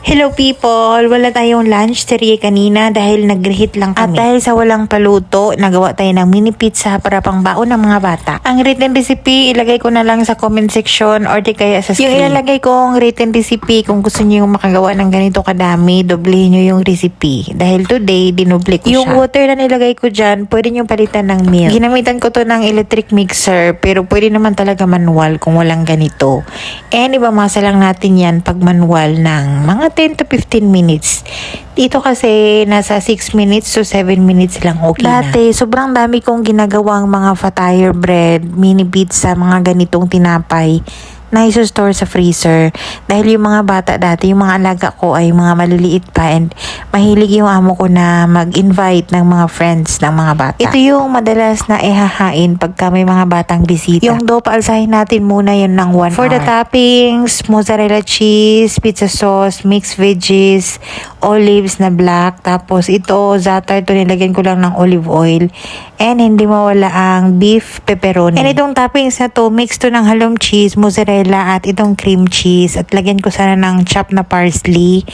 Hello people! Wala tayong lunch serye kanina dahil nag-reheat lang kami. At dahil sa walang paluto, nagawa tayo ng mini pizza para pang baon ng mga bata. Ang written recipe, ilagay ko na lang sa comment section or di kaya sa screen. Yung ilalagay kong written recipe, kung gusto niyo yung makagawa ng ganito kadami, doblehin nyo yung recipe. Dahil today, dinoble ko yung siya. Yung water na nilagay ko dyan, pwede nyo palitan ng milk. Ginamitan ko to ng electric mixer, pero pwede naman talaga manual kung walang ganito. And ibamasa lang natin yan pag manual ng mga 10 to 15 minutes. Dito kasi nasa 6 minutes to 7 minutes lang okay na. Dati, sobrang dami kong ginagawang mga fatire bread, mini pizza, mga ganitong tinapay na iso-store sa freezer. Dahil yung mga bata dati, yung mga alaga ko ay mga maliliit pa and mahilig yung amo ko na mag-invite ng mga friends ng mga bata. Ito yung madalas na ihahain pagka may mga batang bisita. Yung dough, paalsahin natin muna yun ng 1 hour. For the toppings, mozzarella cheese, pizza sauce, mixed veggies, olives na black. Tapos ito, za'atar, ito nilagyan ko lang ng olive oil. And hindi mawala ang beef pepperoni. And itong toppings na to, mix to ng halong cheese, mozzarella, at itong cream cheese. At lagyan ko sana ng chopped na parsley.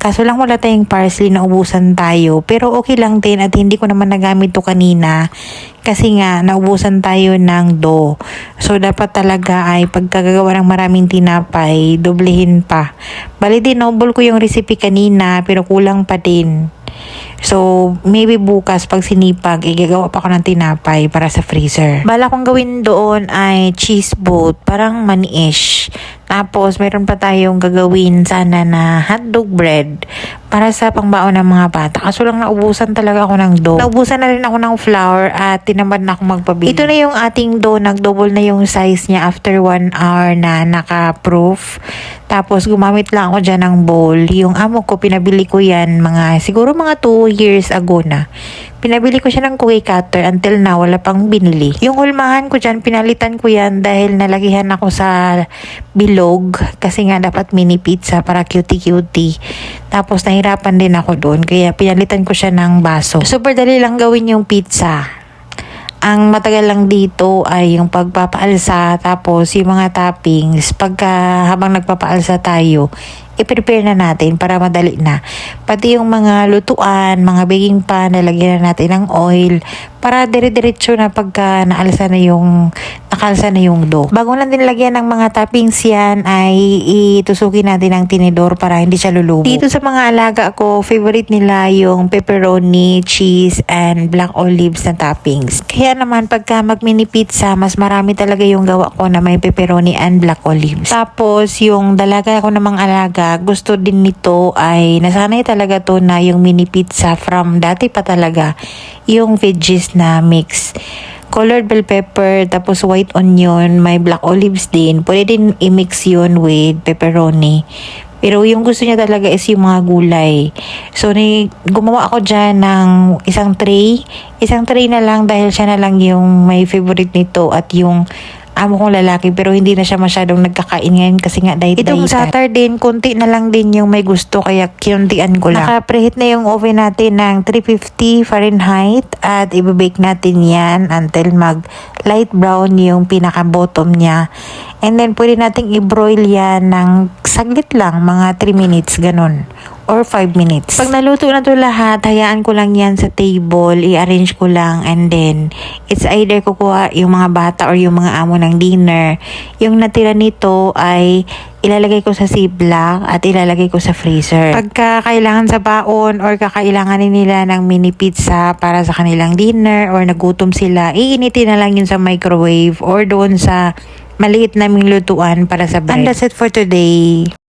Kaso lang wala tayong parsley, na ubusan tayo. Pero okay lang din at hindi ko naman nagamit to kanina. Kasi nga, naubusan tayo ng dough. So, dapat talaga ay pagkagagawa ng maraming tinapay, doblehin pa. Bali din, double ko yung recipe kanina, pero kulang pa din. So, maybe bukas pag sinipag, igagawa pa ko ng tinapay para sa freezer. Bala kong gawin doon ay cheese boat, parang mani-ish. Tapos, meron pa tayong gagawin sana na hotdog bread para sa pangbaon ng mga bata. Kaso lang naubusan talaga ako ng dough. Naubusan na rin ako ng flour at tinamad na ako magpabili. Ito na yung ating dough. Nag-double na yung size niya after 1 hour na naka-proof. Tapos, gumamit lang ako dyan ng bowl. Yung amo ko, pinabili ko yan siguro mga 2 years ago na. Pinabili ko siya ng cookie cutter until now, wala pang binili. Yung hulmahan ko dyan, pinalitan ko yan dahil nalagihan ako sa bilog. Kasi nga dapat mini pizza para cutie-cutie. Tapos nahirapan din ako doon, kaya pinalitan ko siya ng baso. Super dali lang gawin yung pizza. Ang matagal lang dito ay yung pagpapaalsa, tapos yung mga toppings, habang nagpapaalsa tayo, i-prepare na natin para madali na. Pati yung mga lutuan, mga baking pan, nalagyan na natin ng oil para dire-diretso na pagka nakalsa na yung dough. Bago lang din lagyan ng mga toppings yan, ay itusukin natin ng tinidor para hindi siya lulubo. Dito sa mga alaga ko, favorite nila yung pepperoni, cheese, and black olives na toppings. Kaya naman pagka mag-mini pizza, mas marami talaga yung gawa ko na may pepperoni and black olives. Tapos yung dalaga ko namang alaga, gusto din nito ay nasanay talaga to na yung mini pizza from dati pa talaga yung veggies na mix. Colored bell pepper, tapos white onion, may black olives din. Pwede din i-mix yun with pepperoni. Pero yung gusto niya talaga is yung mga gulay. So, gumawa ako dyan ng isang tray. Isang tray na lang dahil siya na lang yung may favorite nito at yung amo kong lalaki, pero hindi na siya masyadong nagkakain ngayon kasi nga diet. Itong starter din, konti na lang din yung may gusto, kaya kinuntian ko lang. Naka-preheat na yung oven natin ng 350 Fahrenheit at i-bake natin yan until mag light brown yung pinaka-bottom niya. And then, pwede nating i-broil yan ng saglit lang, mga 3 minutes, ganun. Or 5 minutes. Pag naluto na to lahat, hayaan ko lang yan sa table, i-arrange ko lang, and then, it's either kukuha yung mga bata or yung mga amo ng dinner. Yung natira nito ay ilalagay ko sa ziplock at ilalagay ko sa freezer. Pagka kailangan sa baon or kakailanganin nila ng mini pizza para sa kanilang dinner or nagutom sila, iinitin na lang yun sa microwave or doon sa maliit naming lutuan para sa bread. And that's it for today.